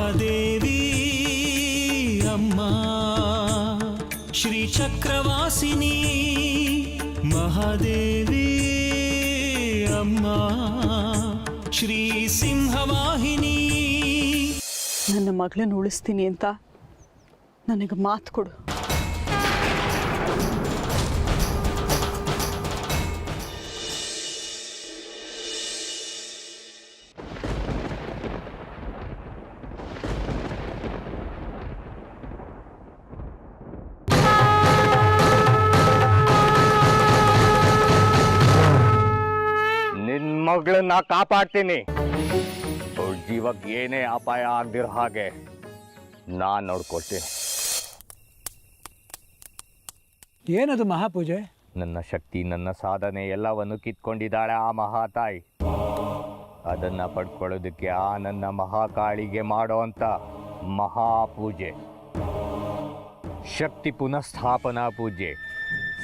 ಮಹಾದೇವಿ ಅಮ್ಮ ಶ್ರೀ ಚಕ್ರವಾಸಿನಿ ಮಹಾದೇವಿ ಅಮ್ಮ ಶ್ರೀ ಸಿಂಹವಾಹಿನಿ. ನನ್ನ ಮಗಳನ್ನು ಉಳಿಸ್ತೀನಿ ಅಂತ ನನಗೆ ಮಾತು ಕೊಡು. ನಿನ್ ಮಗಳನ್ನ ಕಾಪಾಡ್ತೀನಿ. ಅವ್ರ ಜೀವಕ್ಕೆ ಏನೇ ಅಪಾಯ ಆಗದಿರೋ ಹಾಗೆ ನಾನು ನೋಡ್ಕೊಳ್ತೀನಿ. ಏನದು ಮಹಾಪೂಜೆ? ನನ್ನ ಶಕ್ತಿ, ನನ್ನ ಸಾಧನೆ ಎಲ್ಲವನ್ನು ಕಿತ್ಕೊಂಡಿದ್ದಾಳೆ ಆ ಮಹಾತಾಯಿ. ಅದನ್ನು ಪಡ್ಕೊಳ್ಳೋದಕ್ಕೆ ಆ ನನ್ನ ಮಹಾಕಾಳಿಗೆ ಮಾಡೋವಂಥ ಮಹಾಪೂಜೆ, ಶಕ್ತಿ ಪುನಃಸ್ಥಾಪನಾ ಪೂಜೆ,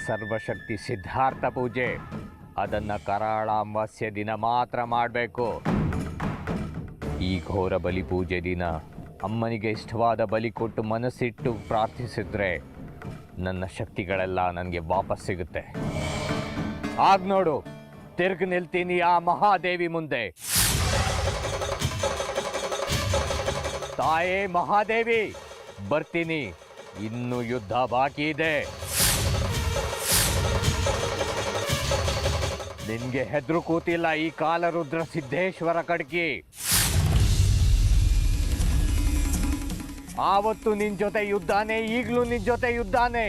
ಸರ್ವಶಕ್ತಿ ಸಿದ್ಧಾರ್ಥ ಪೂಜೆ. ಅದನ್ನು ಕರಾಳ ಅಮಾವಾಸ್ಯೆ ದಿನ ಮಾತ್ರ ಮಾಡಬೇಕು. ಈ ಘೋರ ಬಲಿ ಪೂಜೆ ದಿನ ಅಮ್ಮನಿಗೆ ಇಷ್ಟವಾದ ಬಲಿ ಕೊಟ್ಟು ಮನಸ್ಸಿಟ್ಟು ಪ್ರಾರ್ಥಿಸಿದ್ರೆ ನನ್ನ ಶಕ್ತಿಗಳೆಲ್ಲ ನನಗೆ ವಾಪಸ್ ಸಿಗುತ್ತೆ. ಆಗ ನೋಡು, ತಿರುಗಿ ನಿಲ್ತೀನಿ ಆ ಮಹಾದೇವಿ ಮುಂದೆ. ತಾಯೇ ಮಹಾದೇವಿ, ಬರ್ತೀನಿ, ಇನ್ನು ಯುದ್ಧ ಬಾಕಿ ಇದೆ. ನಿನ್ಗೆ ಹೆದ್ರು ಕೂತಿಲ್ಲ ಈ ಕಾಲರುದ್ರ ಸಿದ್ದೇಶ್ವರ ಕಡ್ಕಿ. ಆವತ್ತು ನಿನ್ ಜೊತೆ ಯುದ್ಧಾನೆ, ಈಗಲೂ ನಿನ್ ಜೊತೆ ಯುದ್ಧಾನೆ.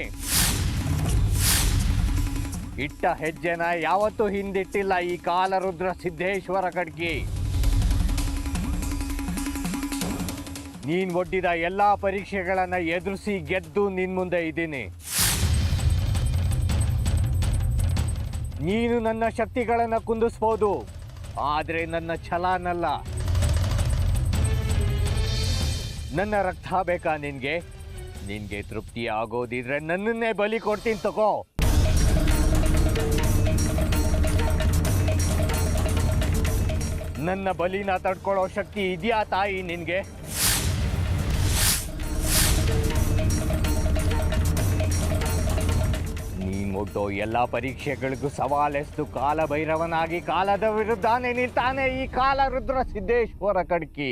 ಇಟ್ಟ ಹೆಜ್ಜೆನ ಯಾವತ್ತೂ ಹಿಂದಿಟ್ಟಿಲ್ಲ ಈ ಕಾಲರುದ್ರ ಸಿದ್ದೇಶ್ವರ ಕಡ್ಕಿ. ನೀನ್ ಒಡ್ಡಿದ ಎಲ್ಲಾ ಪರೀಕ್ಷೆಗಳನ್ನ ಎದುರಿಸಿ ಗೆದ್ದು ನಿನ್ ಮುಂದೆ ಇದ್ದೀನಿ. ನೀನು ನನ್ನ ಶಕ್ತಿಗಳನ್ನು ಕುಂದಿಸ್ಬೋದು, ಆದರೆ ನನ್ನ ಛಲನಲ್ಲ. ನನ್ನ ರಕ್ತ ಬೇಕಾ ನಿನ್ಗೆ? ನಿನ್ಗೆ ತೃಪ್ತಿ ಆಗೋದಿದ್ರೆ ನನ್ನನ್ನೇ ಬಲಿ ಕೊಡ್ತೀನಿ, ತಗೋ. ನನ್ನ ಬಲಿನ ತಡ್ಕೊಳ್ಳೋ ಶಕ್ತಿ ಇದೆಯಾ ತಾಯಿ ನಿನ್ಗೆ? ಒಟ್ಟೋ ಎಲ್ಲ ಪರೀಕ್ಷೆಗಳಿಗೂ ಸವಾಲೆಸ್ತು ಕಾಲಭೈರವನಾಗಿ ಕಾಲದ ವಿರುದ್ಧನೇ ನಿಲ್ತಾನೆ ಈ ಕಾಲರುದ್ರ ಸಿದ್ದೇಶ್ವರ ಕಡ್ಕಿ.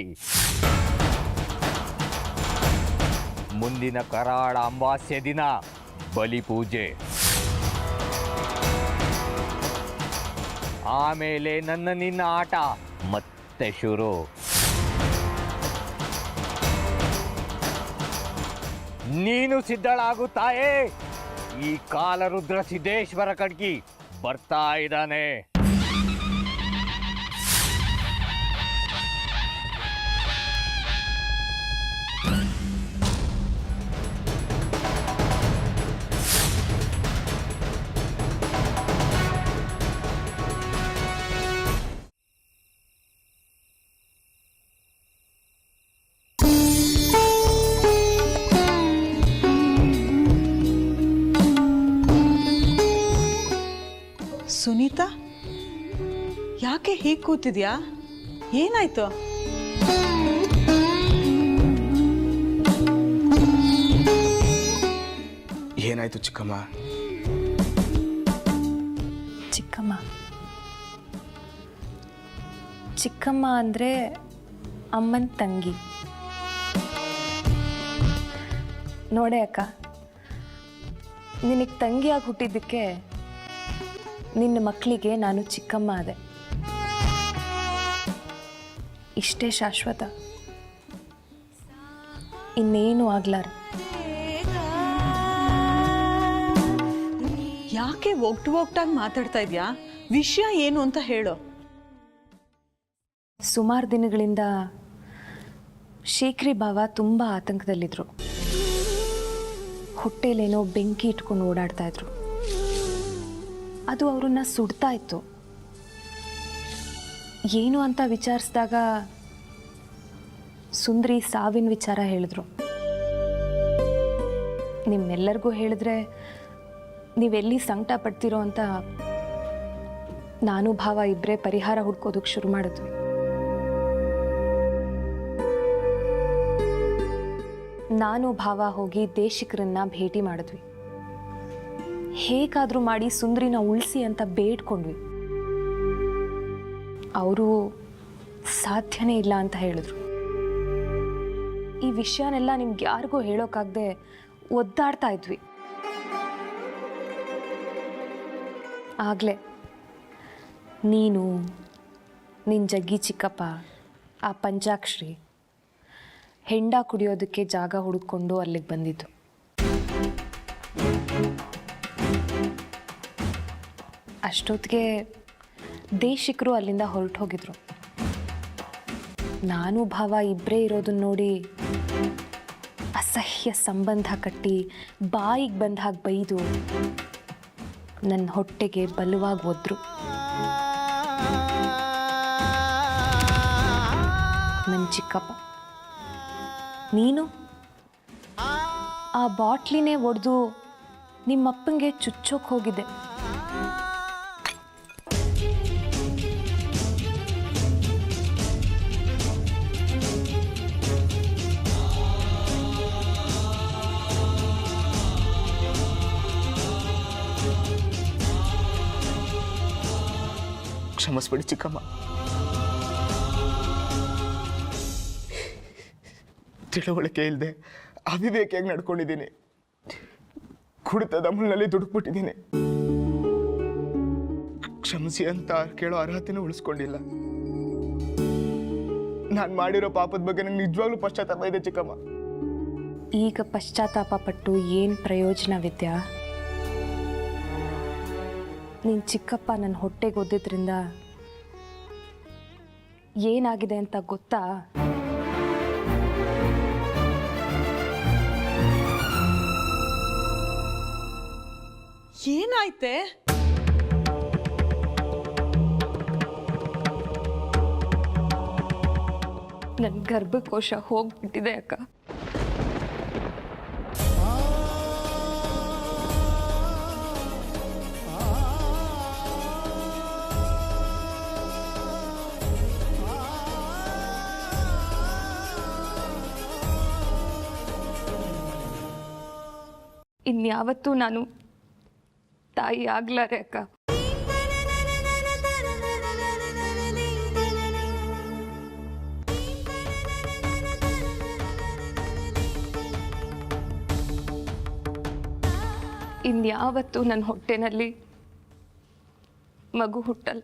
ಮುಂದಿನ ಕರಾಳ ಅಮಾವಾಸ್ಯೆ ದಿನ ಬಲಿ ಪೂಜೆ, ಆಮೇಲೆ ನನ್ನ ನಿನ್ನ ಆಟ ಮತ್ತೆ ಶುರು. ನೀನು ಸಿದ್ಧಳಾಗುತ್ತಾಯೇ? ಈ ಕಾಲರುದ್ರ ಸಿದ್ದೇಶ್ವರ ಕಡ್ಕಿ ಬರ್ತಾ ಇದ್ದಾನೆ. ಸುನೀತಾ, ಯಾಕೆ ಹೀಗೆ ಕೂತಿದ್ಯಾ? ಏನಾಯ್ತು? ಏನಾಯ್ತು ಚಿಕ್ಕಮ್ಮ? ಚಿಕ್ಕಮ್ಮ ಚಿಕ್ಕಮ್ಮ ಅಂದರೆ ಅಮ್ಮನ ತಂಗಿ. ನೋಡೆ ಅಕ್ಕ, ನಿನಗೆ ತಂಗಿಯಾಗಿ ಹುಟ್ಟಿದ್ದಕ್ಕೆ ನಿನ್ನ ಮಕ್ಕಳಿಗೆ ನಾನು ಚಿಕ್ಕಮ್ಮ ಆದೆ. ಇಷ್ಟೇ ಶಾಶ್ವತ, ಇನ್ನೇನು ಆಗ್ಲಾರ. ಯಾಕೆ ಒಗ್ಟಾಗಿ ಮಾತಾಡ್ತಾ ಇದ್ಯಾ? ವಿಷಯ ಏನು ಅಂತ ಹೇಳು. ಸುಮಾರು ದಿನಗಳಿಂದ ಶೇಖರಿ ಬಾವ ತುಂಬ ಆತಂಕದಲ್ಲಿದ್ದರು. ಹೊಟ್ಟೆಲೇನೋ ಬೆಂಕಿ ಇಟ್ಕೊಂಡು ಓಡಾಡ್ತಾ ಇದ್ರು. ಅದು ಅವ್ರನ್ನ ಸುಡ್ತಾ ಇತ್ತು. ಏನು ಅಂತ ವಿಚಾರಿಸಿದಾಗ ಸುಂದ್ರಿ ಸಾವಿನ ವಿಚಾರ ಹೇಳಿದ್ರು. ನಿಮ್ಮೆಲ್ಲರಿಗೂ ಹೇಳಿದ್ರೆ ನೀವೆಲ್ಲಿ ಸಂಕಟ ಪಡ್ತಿರೋ ಅಂತ ನಾನು ಭಾವ ಇಬ್ಬರೇ ಪರಿಹಾರ ಹುಡ್ಕೋದಕ್ಕೆ ಶುರು ಮಾಡಿದ್ವಿ. ನಾನು ಭಾವ ಹೋಗಿ ದೇಶಿಕರನ್ನ ಭೇಟಿ ಮಾಡಿದ್ವಿ. ಹೇಗಾದರೂ ಮಾಡಿ ಸುಂದ್ರಿನ ಉಳಿಸಿ ಅಂತ ಬೇಡ್ಕೊಂಡ್ವಿ. ಅವರು ಸಾಧ್ಯನೇ ಇಲ್ಲ ಅಂತ ಹೇಳಿದ್ರು. ಈ ವಿಷಯನೆಲ್ಲ ನಿಮ್ಗೆ ಯಾರಿಗೂ ಹೇಳೋಕ್ಕಾಗದೆ ಒದ್ದಾಡ್ತಾ ಇದ್ವಿ. ಆಗಲೇ ನೀನು, ನಿನ್ನ ಜಗ್ಗಿ ಚಿಕ್ಕಪ್ಪ, ಆ ಪಂಚಾಕ್ಷರಿ ಹೆಂಡ ಕುಡಿಯೋದಕ್ಕೆ ಜಾಗ ಹುಡುಕೊಂಡು ಅಲ್ಲಿಗೆ ಬಂದಿದ್ದು. ಅಷ್ಟೊತ್ತಿಗೆ ದೇಶಿಕರು ಅಲ್ಲಿಂದ ಹೊರಟು ಹೋಗಿದ್ರು. ನಾನು ಭಾವ ಇಬ್ಬರೇ ಇರೋದನ್ನ ನೋಡಿ ಅಸಹ್ಯ ಸಂಬಂಧ ಕಟ್ಟಿ ಬಾಯಿಗೆ ಬಂದ ಹಾಗೆ ಬೈದು ನನ್ನ ಹೊಟ್ಟೆಗೆ ಬಲವಾಗಿ ಒದ್ರು. ನನ್ನ ಚಿಕ್ಕಪ್ಪ, ನೀನು ಆ ಬಾಟ್ಲಿನೇ ಒಡೆದು ನಿಮ್ಮಪ್ಪಂಗೆ ಚುಚ್ಚೋಕೆ ಹೋಗಿದ್ದೆ. ಕ್ಷಮಿಸ್ಬಿಡಿ ಚಿಕ್ಕಮ್ಮ. ತಿಳುವಳಿಕೆ ಇಲ್ಲದೆ ಅವಿವೇಕಿಯಾಗಿ ನಡ್ಕೊಂಡಿದ್ದೀನಿ. ಕುಡಿತದ ಮುಳ್ಳಿನಲ್ಲಿ ದುಡುಕ್ಬಿಟ್ಟಿದ್ದೀನಿ. ಕ್ಷಮಿಸಿ ಅಂತ ಕೇಳೋ ಅರ್ಹತೆನೂ ಉಳಿಸ್ಕೊಂಡಿಲ್ಲ. ನಾನು ಮಾಡಿರೋ ಪಾಪದ ಬಗ್ಗೆ ನಂಗೆ ನಿಜವಾಗ್ಲೂ ಪಶ್ಚಾತ್ತಾಪ ಇದೆ ಚಿಕ್ಕಮ್ಮ. ಈಗ ಪಶ್ಚಾತ್ತಾಪ ಪಟ್ಟು ಏನು ಪ್ರಯೋಜನ ವಿದ್ಯಾ? ನಿನ್ನ ಚಿಕ್ಕಪ್ಪ ನನ್ನ ಹೊಟ್ಟೆಗೆ ಒದ್ದಿದ್ರಿಂದ ಏನಾಗಿದೆ ಅಂತ ಗೊತ್ತಾ? ಏನಾಯ್ತೆ? ನನ್ನ ಗರ್ಭಕೋಶ ಹೋಗ್ಬಿಟ್ಟಿದೆ ಅಕ್ಕ. ಇನ್ಯಾವತ್ತೂ ನಾನು ತಾಯಿ ಆಗ್ಲಾರೆ ಅಕ್ಕ. ಇನ್ಯಾವತ್ತೂ ನನ್ನ ಹೊಟ್ಟೆನಲ್ಲಿ ಮಗು ಹುಟ್ಟಲ್ಲ.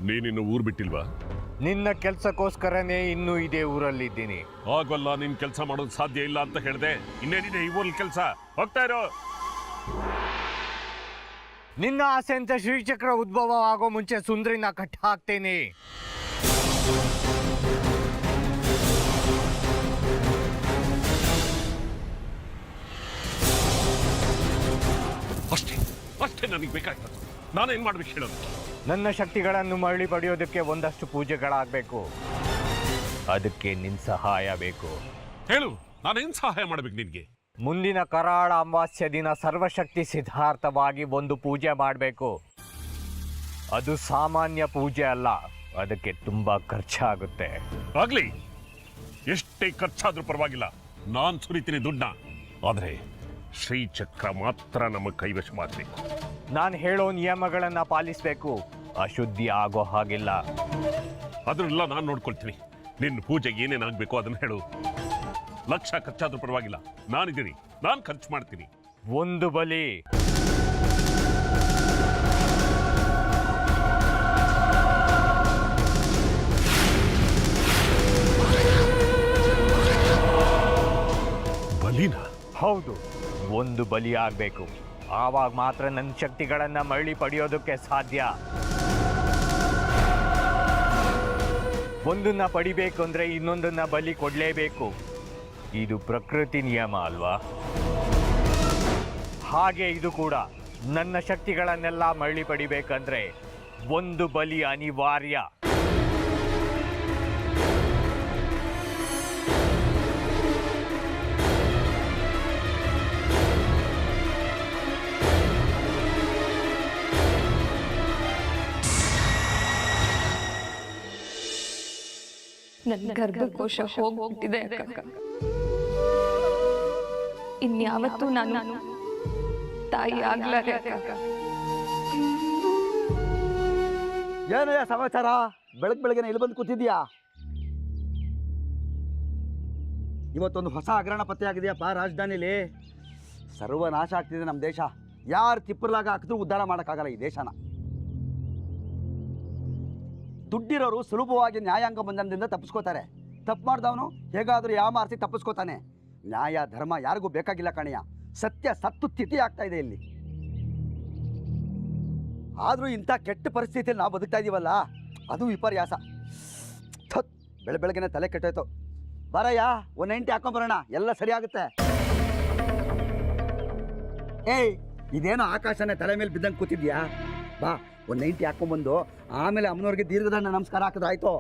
ನೀನಿನ್ನು ಊರು ಬಿಟ್ಟಿಲ್ವಾ? ನಿನ್ನ ಕೆಲಸಕ್ಕೋಸ್ಕರನೇ ಇನ್ನೂ ಇದೇ ಊರಲ್ಲಿದ್ದೀನಿ. ಆಗಲ್ಲ, ನಿನ್ ಕೆಲಸ ಮಾಡೋದು ಸಾಧ್ಯ ಇಲ್ಲ ಅಂತ ಹೇಳಿದೆ. ಇನ್ನೇನಿದೆ ಈ ಊರಲ್ಲಿ ಕೆಲಸ? ಹೋಗ್ತಾ ಇರೋ. ನಿನ್ನ ಆಸೆ ಅಂತ ಶ್ರೀಚಕ್ರ ಉದ್ಭವ ಆಗೋ ಮುಂಚೆ ಸುಂದ್ರಿನ ಕಟ್ಟ ಹಾಕ್ತೇನೆ. ಅಷ್ಟೇ ಅಷ್ಟೇ ನನಗೆ ಬೇಕಾಗ್ತದೆ. ನಾನೇನ್ ಮಾಡ್ಬೇಕು ಹೇಳೋದು? ನನ್ನ ಶಕ್ತಿಗಳನ್ನು ಮರಳಿ ಪಡೆಯೋದಕ್ಕೆ ಒಂದಷ್ಟು ಪೂಜೆಗಳಾಗಬೇಕು. ಅದಕ್ಕೆ ನಿನ್ನ ಸಹಾಯ ಬೇಕು. ಹೇಳು, ನಾನೇನ್ ಸಹಾಯ ಮಾಡ್ಬೇಕು ನಿನ್ಗೆ? ಮುಂದಿನ ಕರಾಳ ಅಮಾವಾಸ್ಯ ದಿನ ಸರ್ವಶಕ್ತಿ ಸಿದ್ಧಾರ್ಥವಾಗಿ ಒಂದು ಪೂಜೆ ಮಾಡಬೇಕು. ಅದು ಸಾಮಾನ್ಯ ಪೂಜೆ ಅಲ್ಲ, ಅದಕ್ಕೆ ತುಂಬಾ ಖರ್ಚಾಗುತ್ತೆ. ಆಗ್ಲಿ, ಎಷ್ಟೇ ಖರ್ಚಾದ್ರೂ ಪರವಾಗಿಲ್ಲ, ನಾನ್ ಸುರಿತೀನಿ ದುಡ್ಡನ್ನ. ಆದ್ರೆ ಶ್ರೀಚಕ್ರ ಮಾತ್ರ ನಮ್ಮ ಕೈವಶ ಮಾಡಬೇಕು. ನಾನು ಹೇಳೋ ನಿಯಮಗಳನ್ನ ಪಾಲಿಸಬೇಕು. ಅಶುದ್ಧಿ ಆಗೋ ಹಾಗಿಲ್ಲ. ಅದನ್ನೆಲ್ಲ ನಾನು ನೋಡ್ಕೊಳ್ತೀನಿ. ನಿನ್ನ ಪೂಜೆಗೆ ಏನೇನಾಗಬೇಕು ಅದನ್ನ ಹೇಳು. ಲಕ್ಷ ಖರ್ಚಾದ್ರೂ ಪರವಾಗಿಲ್ಲ, ನಾನಿದ್ದೀನಿ, ನಾನು ಖರ್ಚು ಮಾಡ್ತೀನಿ. ಒಂದು ಬಲಿ. ಬಲಿನ? ಹೌದು, ಒಂದು ಬಲಿ ಆಗಬೇಕು. ಆವಾಗ ಮಾತ್ರ ನನ್ನ ಶಕ್ತಿಗಳನ್ನ ಮರಳಿ ಪಡೆಯೋದಕ್ಕೆ ಸಾಧ್ಯ. ಒಂದನ್ನ ಪಡಿಬೇಕು ಅಂದ್ರೆ ಇನ್ನೊಂದನ್ನ ಬಲಿ ಕೊಡಲೇಬೇಕು. ಇದು ಪ್ರಕೃತಿ ನಿಯಮ ಅಲ್ವಾ? ಹಾಗೆ ಇದು ಕೂಡ. ನನ್ನ ಶಕ್ತಿಗಳನ್ನೆಲ್ಲ ಮರಳಿ ಪಡಿಬೇಕಂದ್ರೆ ಒಂದು ಬಲಿ ಅನಿವಾರ್ಯ. ನನ್ನ ಗರ್ಭಕೋಶ ಹೋಗ್ಬಿಟ್ಟಿದೆ ಅಕ್ಕ. ಇನ್ಯಾವತ್ತೂ ನಾನು ತಾಯಿ ಆಗ್ಲಾರೆ ಅಕ್ಕ. ಏನಯ್ಯ ಸಮಾಚಾರ? ಬೆಳಗ್ಗೆನೆ ಇಲ್ಲಿ ಬಂದು ಕೂತಿದ್ಯಾ? ಇವತ್ತೊಂದು ಹೊಸ ಹಗರಣ ಪತ್ತೆಯಾಗಿದೆಯಪ್ಪ ರಾಜಧಾನಿಲಿ. ಸರ್ವನಾಶ ಆಗ್ತಿದೆ ನಮ್ಮ ದೇಶ. ಯಾರು ತಿಪ್ಪರ್ಲಾಗ ಹಾಕಿದ್ರೂ ಉದ್ಧಾರ ಮಾಡೋಕ್ಕಾಗಲ್ಲ ಈ ದೇಶನ. ದುಡ್ಡಿರೋರು ಸುಲಭವಾಗಿ ನ್ಯಾಯಾಂಗ ಬಂಧನದಿಂದ ತಪ್ಪಿಸ್ಕೋತಾರೆ. ತಪ್ಪು ಮಾಡಿದವನು ಹೇಗಾದರೂ ಯಾಮಾರಿಸಿ ತಪ್ಪಿಸ್ಕೋತಾನೆ. ನ್ಯಾಯ ಧರ್ಮ ಯಾರಿಗೂ ಬೇಕಾಗಿಲ್ಲ ಕಣಯ್ಯ. ಸತ್ಯ ಸತ್ತು ಸ್ಥಿತಿ ಆಗ್ತಾ ಇದೆ ಇಲ್ಲಿ. ಆದರೂ ಇಂಥ ಕೆಟ್ಟ ಪರಿಸ್ಥಿತಿಯಲ್ಲಿ ನಾವು ಬದುಕ್ತಾ ಇದ್ದೀವಲ್ಲ, ಅದು ವಿಪರ್ಯಾಸ. ಬೆಳಗ್ಗೆನೆ ತಲೆ ಕೆಟ್ಟೋಯ್ತು. ಬರಯ್ಯ, ಒಂದು 90 ಹಾಕೊಂಬರೋಣ, ಎಲ್ಲ ಸರಿ ಆಗುತ್ತೆ. ಏಯ್, ಇದೇನೋ ಆಕಾಶನೇ ತಲೆ ಮೇಲೆ ಬಿದ್ದಂಗೆ ಕೂತಿದ್ಯಾ? ಬಾ, ಒಂದು 90 ಹಾಕೊಂಬಂದು ಆಮೇಲೆ ಅಮ್ಮನವ್ರಿಗೆ ದೀರ್ಘದಂಡ ನಮಸ್ಕಾರ ಹಾಕಿದ್ರಾಯ್ತು.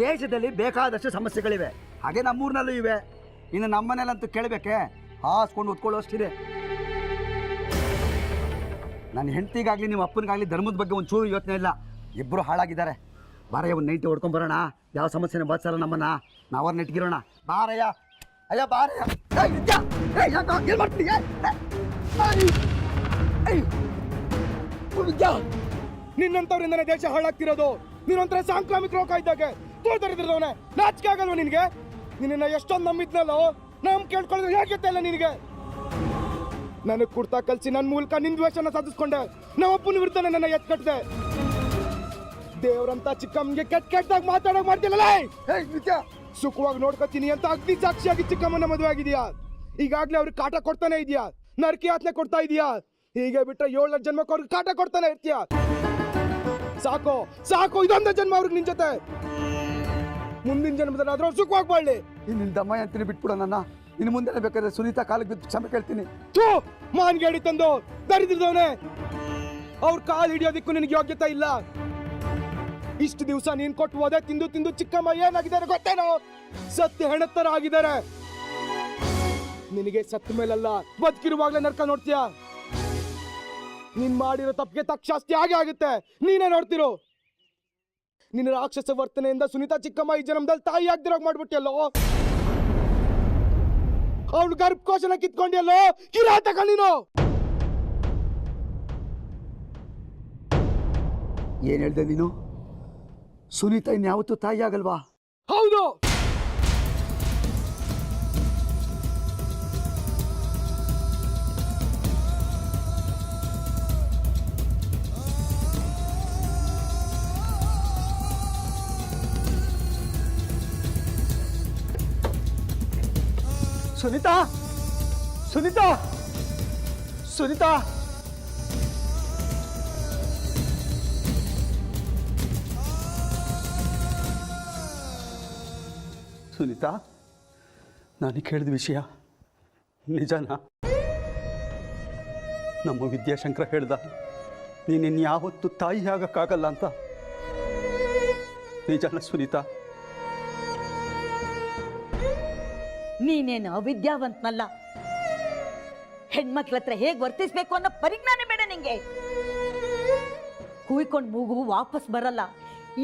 ದೇಶದಲ್ಲಿ ಬೇಕಾದಷ್ಟು ಸಮಸ್ಯೆಗಳಿವೆ, ಹಾಗೆ ನಮ್ಮೂರಿನಲ್ಲೂ ಇವೆ. ಇನ್ನು ನಮ್ಮನೇಲಂತೂ ಕೇಳಬೇಕೆ, ಹಾಸ್ಕೊಂಡು ಹೊತ್ಕೊಳ್ಳೋಷ್ಟಿದೆ. ನನ್ನ ಹೆಂಡತಿಗಾಗಲಿ ನಿಮ್ಮ ಅಪ್ಪನಿಗಾಗಲಿ ಧರ್ಮದ ಬಗ್ಗೆ ಒಂಚೂರು ಯೋಚನೆ ಇಲ್ಲ. ಇಬ್ಬರು ಹಾಳಾಗಿದ್ದಾರೆ. ಬಾರಯ್ಯ, ಒಂದು 90 ಹೊಡ್ಕೊಂಬರೋಣ. ಯಾವ ಸಮಸ್ಯೆನ ಬಾರಿಸಲ್ಲ ನಮ್ಮನ್ನ. ನಾವ್ರ ನೆಟ್ಗಿರೋಣ. ಬಾರಯ್ಯ. ಅಯ್ಯ ಬಾರಯ್ಯ. ನಿನ್ನಂತವ್ರಿಂದನೇ ದೇಶ ಹಾಳಾಗ್ತಿರೋದು. ನೀನೊಂಥರ ಸಾಂಕ್ರಾಮಿಕ ರೋಗ ಇದ್ದಾಗೆ ತೋರಿದ್ರವನೇ. ನಾಚಿಕೆ ಆಗಲ್ವ ನಿನಗೆ? ನಿನ್ನ ಎಷ್ಟೊಂದು ನಂಬಿದ್ನಲ್ಲೋ, ನಮ್ ಕೇಳ್ಕೊಳ್ಳೋದು ಹೇಗಿತ್ತೆ ಅಲ್ಲ ನಿನಗೆ? ನನಗೆ ಕುಡ್ತಾ ಕಲ್ಸಿ ನನ್ನ ಮೂಲಕ ನಿನ್ ದ್ವೇಷನ ಸಾಧಿಸ್ಕೊಂಡೆ. ನಮ್ಮಪ್ಪನ ವಿರುದ್ಧನೇ ನನ್ನ ಎತ್ಕಟ್ಟಿದೆ. ದೇವ್ರಂತ ಚಿಕ್ಕಮ್ಮನಿಗೆ ಕೆಟ್ಟದಾಗ ಮಾತಾಡೋಕೆ ಮಾಡ್ತಿಲ್ಲಲ್ಲ. ಸುಖವಾಗಿ ನೋಡ್ಕೊತೀನಿ ಅಂತ ಅಗ್ನಿ ಸಾಕ್ಷಿಯಾಗಿ ಚಿಕ್ಕಮ್ಮನ ಮದುವೆ ಆಗಿದ್ಯಾ. ಈಗಾಗ್ಲೇ ಅವ್ರಿಗೆ ಕಾಟ ಕೊಡ್ತಾನೆ ಇದೆಯಾ, ನರಕಿ ಯಾತನೆ ಕೊಡ್ತಾ ಇದೀಯಾ. ಹೀಗೆ ಬಿಟ್ರೆ 7 ಜನ್ಮಕ್ಕೆ ಅವ್ರಿಗೆ ಕಾಟ ಕೊಡ್ತಾನೆ ಇರ್ತೀಯ. ಸಾಕು ಸಾಕು, ಇದೊಂದೇ ಜನ್ಮ ಅವ್ರಿಗೆ ನಿನ್ ಜೊತೆ. ಮುಂದಿನ ಜನ್ಮದಲ್ಲಾದ್ರೂ ಅವ್ರು ಸುಖವಾಗಿ ಬಾಳ್ಲಿ. ನಿನ್ನ ದಮ್ಮ ಅಂತೀನಿ, ಬಿಟ್ಬಿಡ ನನ್ನ. ಇನ್ನು ಮುಂದೆ ಬೇಕಾದ್ರೆ ಸುನೀತಾ ಕಾಲಿಗೆ ಬಿದ್ದು ಕ್ಷಮೆ ಕೇಳ್ತೀನಿ. ಮಾನ್ಗೇಡಿ ತಂದು ದರಿದ್ರದವನೇ. ಅವ್ರ ಕಾಲು ಹಿಡಿಯೋದಿಕ್ಕೂ ನಿನಗೆ ಯೋಗ್ಯತೆ ಇಲ್ಲ. ಇಷ್ಟು ದಿವಸ ನೀನ್ ಕೊಟ್ಟು ಹೋದೆ ತಿಂದು ತಿಂದು ಚಿಕ್ಕಮ್ಮ ಏನಾಗಿದ್ದಾರೆ ಗೊತ್ತೇನೋ? ಸತ್ಯ ಹೆಣತ್ತರ ಆಗಿದ್ದಾರೆ. ನಿನಗೆ ಸತ್ತ ಮೇಲಲ್ಲ, ಬದುಕಿರುವಾಗ್ಲೇ ನರ್ಕ ನೋಡ್ತೀಯ. ನೀನ್ ಮಾಡಿರೋ ತಪ್ಪಿಗೆ ತಕ್ಷಾಸ್ತಿ ಹಾಗೆ ಆಗುತ್ತೆ. ನೀನೇ ನೋಡ್ತಿರೋ. ನಿನ್ನ ರಾಕ್ಷಸ ವರ್ತನೆಯಿಂದ ಸುನೀತಾ ಚಿಕ್ಕಮ್ಮ ಈ ಜನ್ಮದಲ್ಲಿ ತಾಯಿ ಆಗ್ದಿರೋಗ್ ಮಾಡ್ಬಿಟ್ಟಿಯಲ್ಲೋ. ಅವಳು ಗರ್ಭಕೋಶನ ಕಿತ್ಕೊಂಡಿಯಲ್ಲೋ, ಕಿರಾತಕ ನೀನು. ಏನ್ ಹೇಳ್ದೆ ನೀನು? ಸುನೀತಾ ಇನ್ಯಾವತ್ತೂ ತಾಯಿ ಆಗಲ್ವಾ? ಹೌದು. ಸುನೀತಾ, ಸುನೀತಾ, ಸುನೀತಾ. ಸುನೀತಾ, ನಾನು ಕೇಳಿದ ವಿಷಯ ನಿಜನಾ? ನಮ್ಮ ವಿದ್ಯಾಶಂಕರ ಹೇಳ್ದ ನೀನಿನ್ಯಾವತ್ತೂ ತಾಯಿ ಆಗಕ್ಕಾಗಲ್ಲ ಅಂತ. ನಿಜನ ಸುನೀತಾ? ನೀನೇನು ಅವಿದ್ಯಾವಂತನಲ್ಲ. ಹೆಣ್ಮಕ್ಳ ಹತ್ರ ಹೇಗೆ ವರ್ತಿಸ್ಬೇಕು ಅನ್ನೋ ಪರಿಜ್ಞಾನ ಬೇಡ ನಿಂಗೆ. ಕೂಯ್ಕೊಂಡು ಮೂಗು ವಾಪಸ್ ಬರಲ್ಲ.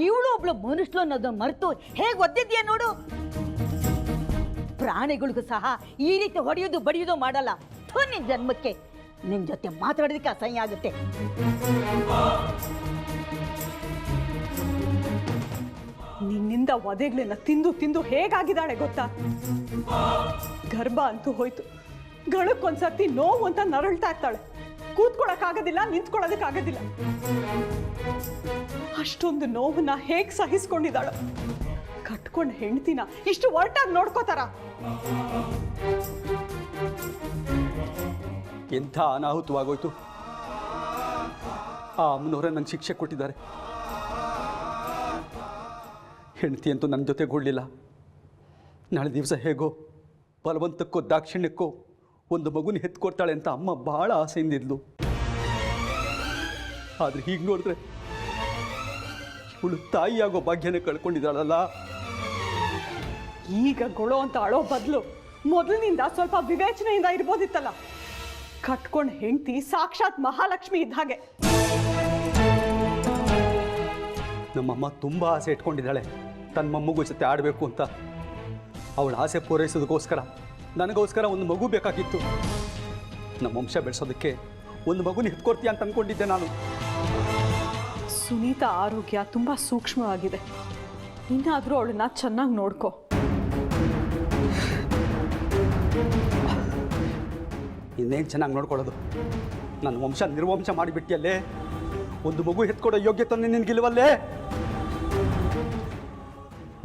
ಇವಳು ಒಬ್ಳು ಮನುಷ್ಯಳು ಅನ್ನೋದನ್ನ ಮರೆತು ಹೇಗೆ ಒದ್ದಿದ್ಯಾ ನೋಡು. ಪ್ರಾಣಿಗಳಿಗೂ ಸಹ ಈ ರೀತಿ ಹೊಡೆಯೋದು ಬಡಿಯೋದು ಮಾಡಲ್ಲ. ನಿನ್ ಜನ್ಮಕ್ಕೆ ನಿನ್ ಜೊತೆ ಮಾತಾಡೋದಕ್ಕೆ ಅಸಹ್ಯ ಆಗುತ್ತೆ. ನಿನ್ನಿಂದ ಒದೆಗಳನ್ನ ತಿಂದು ತಿಂದು ಹೇಗಾಗಿದ್ದಾಳೆ ಗೊತ್ತಾ? ಗರ್ಭ ಅಂತೂ ಹೋಯ್ತು, ಗಳಕ್ಕೊಂದ್ಸರ್ತಿ ನೋವು ಅಂತ ನರಳ್ತಾ ಇರ್ತಾಳೆ. ಕೂತ್ಕೊಳಕ್ಕಾಗೋದಿಲ್ಲ, ನಿಂತ್ಕೊಳ್ಳೋದಕ್ಕಾಗೋದಿಲ್ಲ. ಅಷ್ಟೊಂದು ನೋವನ್ನ ಹೇಗ್ ಸಹಿಸ್ಕೊಂಡಿದ್ದಾಳು. ಕಟ್ಕೊಂಡ್ ಹೆಂಡ್ತಿನ ಇಷ್ಟು ಒರಟಾಗಿ ನೋಡ್ಕೋತಾರ? ಎಂಥ ಅನಾಹುತವಾಗೋಯ್ತು. ಆ ಅಮ್ಮನವರೇ ನಂಗೆ ಶಿಕ್ಷೆ ಕೊಟ್ಟಿದ್ದಾರೆ. ಹೆಂಡತಿ ಅಂತೂ ನನ್ನ ಜೊತೆಗೊಳ್ಳಿಲ್ಲ. ನಾಳೆ ದಿವಸ ಹೇಗೋ ಬಲವಂತಕ್ಕೋ ದಾಕ್ಷಿಣ್ಯಕ್ಕೋ ಒಂದು ಮಗುನ ಹೆತ್ಕೊಡ್ತಾಳೆ ಅಂತ ಅಮ್ಮ ಭಾಳ ಆಸೆಯಿಂದ ಇದ್ಲು. ಆದರೆ ಹೀಗೆ ನೋಡಿದ್ರೆ ಇವಳು ತಾಯಿಯಾಗೋ ಭಾಗ್ಯನೇ ಕಳ್ಕೊಂಡಿದ್ದಾಳಲ್ಲ. ಈಗ ಗೊಳೋ ಅಂತ ಅಳೋ ಬದಲು ಮೊದಲಿನಿಂದ ಸ್ವಲ್ಪ ವಿವೇಚನೆಯಿಂದ ಇರ್ಬೋದಿತ್ತಲ್ಲ. ಕಟ್ಕೊಂಡ್ ಹೆಂಡತಿ ಸಾಕ್ಷಾತ್ ಮಹಾಲಕ್ಷ್ಮಿ ಇದ್ದ ಹಾಗೆ. ನಮ್ಮಮ್ಮ ತುಂಬ ಆಸೆ ಇಟ್ಕೊಂಡಿದ್ದಾಳೆ ತನ್ನ ಮೊಮ್ಮಗು ಜೊತೆ ಆಡಬೇಕು ಅಂತ. ಅವಳ ಆಸೆ ಪೂರೈಸೋದಕ್ಕೋಸ್ಕರ ನನಗೋಸ್ಕರ ಒಂದು ಮಗು ಬೇಕಾಗಿತ್ತು. ನಮ್ಮ ವಂಶ ಬೆಳೆಸೋದಕ್ಕೆ ಒಂದು ಮಗುನ ಎತ್ಕೊಡ್ತೀಯ ಅಂತ ಅಂದ್ಕೊಂಡಿದ್ದೆ ನಾನು. ಸುನೀತಾ ಆರೋಗ್ಯ ತುಂಬಾ ಸೂಕ್ಷ್ಮವಾಗಿದೆ. ಇನ್ನಾದರೂ ಅವಳನ್ನ ಚೆನ್ನಾಗಿ ನೋಡ್ಕೋ. ಇನ್ನೇನು ಚೆನ್ನಾಗಿ ನೋಡ್ಕೊಳ್ಳೋದು? ನನ್ನ ವಂಶ ನಿರ್ವಂಶ ಮಾಡಿಬಿಟ್ಟಿಯಲ್ಲೇ. ಒಂದು ಮಗು ಎತ್ಕೊಡೋ ಯೋಗ್ಯತೆ ನಿನಗಿಲ್ವಲ್ಲೇ?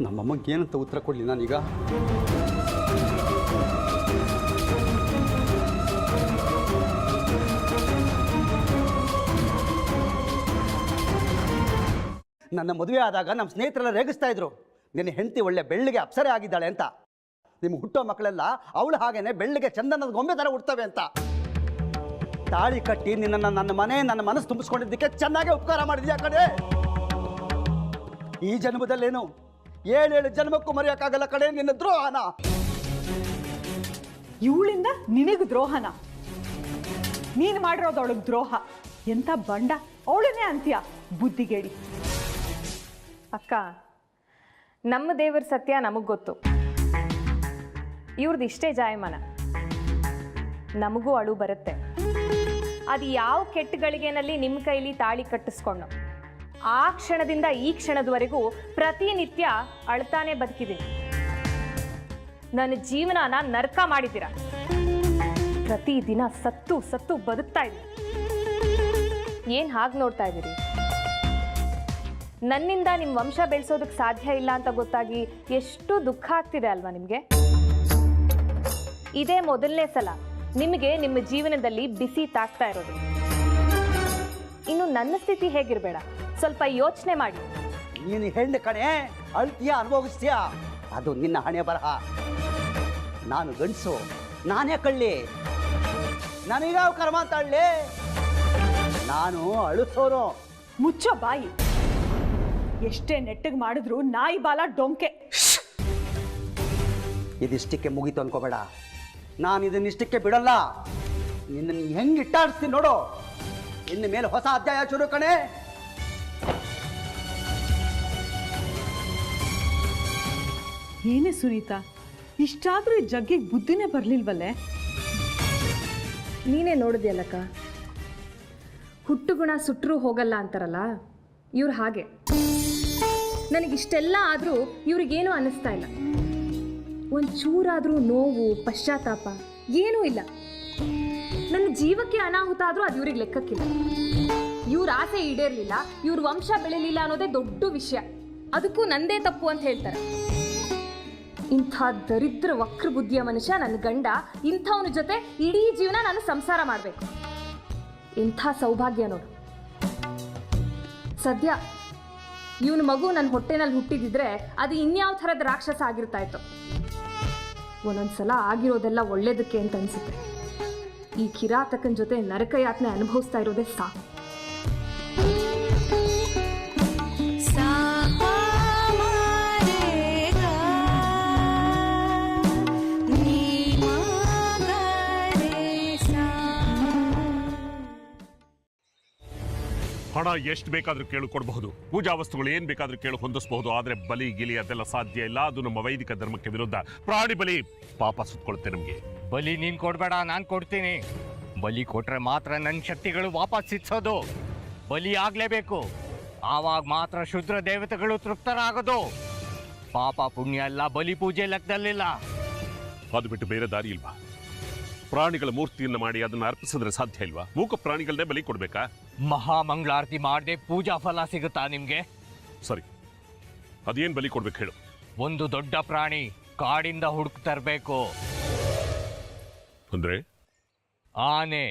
ನಮ್ಮಮ್ಮಗೆ ಏನಂತ ಉತ್ತರ ಕೊಡಲಿ ನಾನೀಗ? ನನ್ನ ಮದುವೆ ಆದಾಗ ನಮ್ಮ ಸ್ನೇಹಿತರೆಲ್ಲ ರೇಗಿಸ್ತಾ ಇದ್ರು, ನಿನ್ನ ಹೆಂಡತಿ ಒಳ್ಳೆ ಬೆಳ್ಳಿಗೆ ಅಪ್ಸರೆ ಆಗಿದ್ದಾಳೆ ಅಂತ. ನಿಮ್ಗೆ ಹುಟ್ಟೋ ಮಕ್ಕಳೆಲ್ಲ ಅವಳು ಹಾಗೇನೆ ಬೆಳ್ಳಿಗೆ ಚಂದನದ ಗೊಂಬೆ ಥರ ಹುಡ್ತವೆ ಅಂತ. ತಾಳಿ ಕಟ್ಟಿ ನಿನ್ನನ್ನು ನನ್ನ ಮನಸ್ಸು ತುಂಬಿಸ್ಕೊಂಡಿದ್ದಕ್ಕೆ ಚೆನ್ನಾಗೇ ಉಪಕಾರ ಮಾಡಿದ್ಯಾ ಕಡೆ. ಈ ಜನ್ಮದಲ್ಲೇನು 7 ಜನ್ಮಕ್ಕೂ ಮರೆಯೋಕ್ಕಾಗಲ್ಲ ಕಡೆ ನಿನ್ನ ದ್ರೋಹನ. ಇವಳಿಂದ ನಿನಗೆ ದ್ರೋಹನ? ನೀನು ಮಾಡಿರೋದು ಅವಳಿಗೆ ದ್ರೋಹ. ಎಂಥ ಬಂಡ ಅವಳನ್ನೇ ಅಂತೀಯ ಬುದ್ಧಿಗೇಡಿ. ಅಕ್ಕ, ನಮ್ಮ ದೇವರ ಸತ್ಯ ನಮಗೆ ಗೊತ್ತು. ಇವ್ರದ್ದು ಇಷ್ಟೇ ಜಾಯಮಾನ. ನಮಗೂ ಅಳು ಬರುತ್ತೆ. ಅದು ಯಾವ ಕೆಟ್ಟಗಳಿಗೆನಲ್ಲಿ ನಿಮ್ಮ ಕೈಲಿ ತಾಳಿ ಕಟ್ಟಿಸ್ಕೊಂಡು ಆ ಕ್ಷಣದಿಂದ ಈ ಕ್ಷಣದವರೆಗೂ ಪ್ರತಿನಿತ್ಯ ಅಳ್ತಾನೆ ಬದುಕಿದ್ದೀನಿ. ನನ್ನ ಜೀವನನ ನರಕ ಮಾಡಿದ್ದೀರ. ಪ್ರತಿದಿನ ಸತ್ತು ಸತ್ತು ಬದುಕ್ತಾ ಇದ್ದೀನಿ. ಏನು ಹಾಗೆ ನೋಡ್ತಾ ಇದ್ದೀರಿ? ನನ್ನಿಂದ ನಿಮ್ಮ ವಂಶ ಬೆಳೆಸೋದಕ್ಕೆ ಸಾಧ್ಯ ಇಲ್ಲ ಅಂತ ಗೊತ್ತಾಗಿ ಎಷ್ಟು ದುಃಖ ಆಗ್ತಿದೆ ಅಲ್ವಾ ನಿಮಗೆ? ಇದೇ ಮೊದಲನೇ ಸಲ ನಿಮಗೆ ನಿಮ್ಮ ಜೀವನದಲ್ಲಿ ಬಿಸಿ ತಾಕ್ತಾ ಇರೋದು. ಇನ್ನು ನನ್ನ ಸ್ಥಿತಿ ಹೇಗಿರಬೇಡ, ಸ್ವಲ್ಪ ಯೋಚನೆ ಮಾಡಿ. ನೀನು ಹೆಣ್ಣು ಕಣೆ, ಅಳ್ತೀಯ, ಅನುಭವಿಸ್ತೀಯ, ಅದು ನಿನ್ನ ಹಣೆ ಬರಹ. ನಾನು ಗಂಡಸು, ನಾನೇ ಕಳ್ಳಿ, ನನಗಾವ ಕರ್ಮ ತಳ್ಳಿ. ನಾನು ಅಳಿಸೋರು. ಮುಚ್ಚೋ ಬಾಯಿ. ಎಷ್ಟೇ ನೆಟ್ಟಿಗೆ ಮಾಡಿದ್ರು ನಾಯಿ ಬಾಲ ಡೊಂಕೆ. ಇದಿಷ್ಟಕ್ಕೆ ಮುಗೀತು ಅನ್ಕೋಬೇಡ. ನಾನು ಇದನ್ನಿಷ್ಟಕ್ಕೆ ಬಿಡಲ್ಲ. ನಿನ್ನನ್ನು ಹೆಂಗೆ ಇಟ್ಟಾಡಿಸ್ತೀನಿ ನೋಡು. ಇನ್ನು ಮೇಲೆ ಹೊಸ ಅಧ್ಯಾಯ ಶುರು ಕಣೆ. ಏನೇ ಸುನೀತಾ, ಇಷ್ಟಾದ್ರೂ ಈ ಜಗ್ಗಿಗೆ ಬುದ್ಧಿನೇ ಬರಲಿಲ್ವಲ್ಲೇ? ನೀನೇ ನೋಡಿದ್ಯಲ್ಲಕ್ಕ, ಹುಟ್ಟುಗುಣ ಸುಟ್ಟರೂ ಹೋಗಲ್ಲ ಅಂತಾರಲ್ಲ, ಇವ್ರು ಹಾಗೆ. ನನಗಿಷ್ಟೆಲ್ಲ ಆದರೂ ಇವ್ರಿಗೇನೂ ಅನ್ನಿಸ್ತಾ ಇಲ್ಲ. ಒಂಚೂರಾದರೂ ನೋವು, ಪಶ್ಚಾತ್ತಾಪ ಏನೂ ಇಲ್ಲ. ನನ್ನ ಜೀವಕ್ಕೆ ಅನಾಹುತ ಆದರೂ ಅದು ಇವ್ರಿಗೆ ಲೆಕ್ಕಕ್ಕಿಲ್ಲ. ಇವ್ರ ಆಸೆ ಈಡೇರಲಿಲ್ಲ, ಇವ್ರ ವಂಶ ಬೆಳೆಯಲಿಲ್ಲ ಅನ್ನೋದೇ ದೊಡ್ಡ ವಿಷಯ. ಅದಕ್ಕೂ ನಂದೇ ತಪ್ಪು ಅಂತ ಹೇಳ್ತಾರೆ. ಇಂಥ ದರಿದ್ರ ವಕ್ರ ಬುದ್ಧಿಯ ಮನುಷ್ಯ ನನ್ನ ಗಂಡ, ಇಂಥವನ ಜೊತೆ ಇಡೀ ಜೀವನ ನಾನು ಸಂಸಾರ ಮಾಡಬೇಕು. ಇಂಥ ಸೌಭಾಗ್ಯ ನೋಡು. ಸದ್ಯ ಇವನ ಮಗು ನನ್ನ ಹೊಟ್ಟೆನಲ್ಲಿ ಹುಟ್ಟಿದಿದ್ರೆ ಅದು ಇನ್ಯಾವ ಥರದ ರಾಕ್ಷಸ ಆಗಿರ್ತಾ ಇತ್ತು. ಒಂದೊಂದ್ಸಲ ಆಗಿರೋದೆಲ್ಲ ಒಳ್ಳೇದಕ್ಕೆ ಅಂತ ಅನ್ಸುತ್ತೆ. ಈ ಕಿರಾತಕನ ಜೊತೆ ನರಕಯಾತನೆ ಅನುಭವಿಸ್ತಾ ಇರೋದೇ ಸಾಕು. ನೀ ಹಣ ಎಷ್ಟು ಬೇಕಾದ್ರೂ ಕೇಳು ಕೊಡಬಹುದು, ಪೂಜಾ ವಸ್ತುಗಳು ಏನ್ ಬೇಕಾದ್ರೂ ಕೇಳು ಹೊಂದಿಸಬಹುದು. ಆದ್ರೆ ಬಲಿ ಗಿಲಿ ಅದೆಲ್ಲ ಸಾಧ್ಯ ಇಲ್ಲ. ಅದು ನಮ್ಮ ವೈದಿಕ ಧರ್ಮಕ್ಕೆ ವಿರುದ್ಧ. ಪ್ರಾಣಿ ಬಲಿ ಪಾಪ ಸುತ್ತಕೊಳ್ಳುತ್ತೆ ನಮ್ಗೆ. ಬಲಿ ನೀನ್ ಕೊಡ್ಬೇಡ, ನಾನ್ ಕೊಡ್ತೀನಿ. ಬಲಿ ಕೊಟ್ರೆ ಮಾತ್ರ ನನ್ನ ಶಕ್ತಿಗಳು ವಾಪಸ್ ಸಿಕ್ಸೋದು. ಬಲಿ ಆಗ್ಲೇಬೇಕು, ಆವಾಗ ಮಾತ್ರ ಶುದ್ರ ದೇವತೆಗಳು ತೃಪ್ತರಾಗೋದು. ಪಾಪ ಪುಣ್ಯ ಎಲ್ಲ ಬಲಿ ಪೂಜೆ ಲೆಕ್ಕದಲ್ಲಿಲ್ಲ. ಅದು ಬಿಟ್ಟು ಬೇರೆ ದಾರಿ ಇಲ್ವಾ? ಪ್ರಾಣಿಗಳ ಮೂರ್ತಿಯನ್ನ ಮಾಡಿ ಅದನ್ನ ಅರ್ಪಿಸಿದ್ರೆ ಸಾಧ್ಯ ಇಲ್ವಾ? ಮೂಕ ಪ್ರಾಣಿಗಳನ್ನೇ ಬಲಿ ಕೊಡ್ಬೇಕಾ? ಮಹಾಮಂಗಳಾರತಿ ಮಾಡದೆ ಪೂಜಾ ಫಲ ಸಿಗುತ್ತಾ ನಿಮ್ಗೆ? ಸರಿ, ಅದೇನ್ ಬಲಿ ಕೊಡ್ಬೇಕು ಹೇಳು. ಒಂದು ದೊಡ್ಡ ಪ್ರಾಣಿ ಕಾಡಿಂದ ಹುಡುಕ್ ತರಬೇಕು. ಅಂದ್ರೆ ಆನೆ.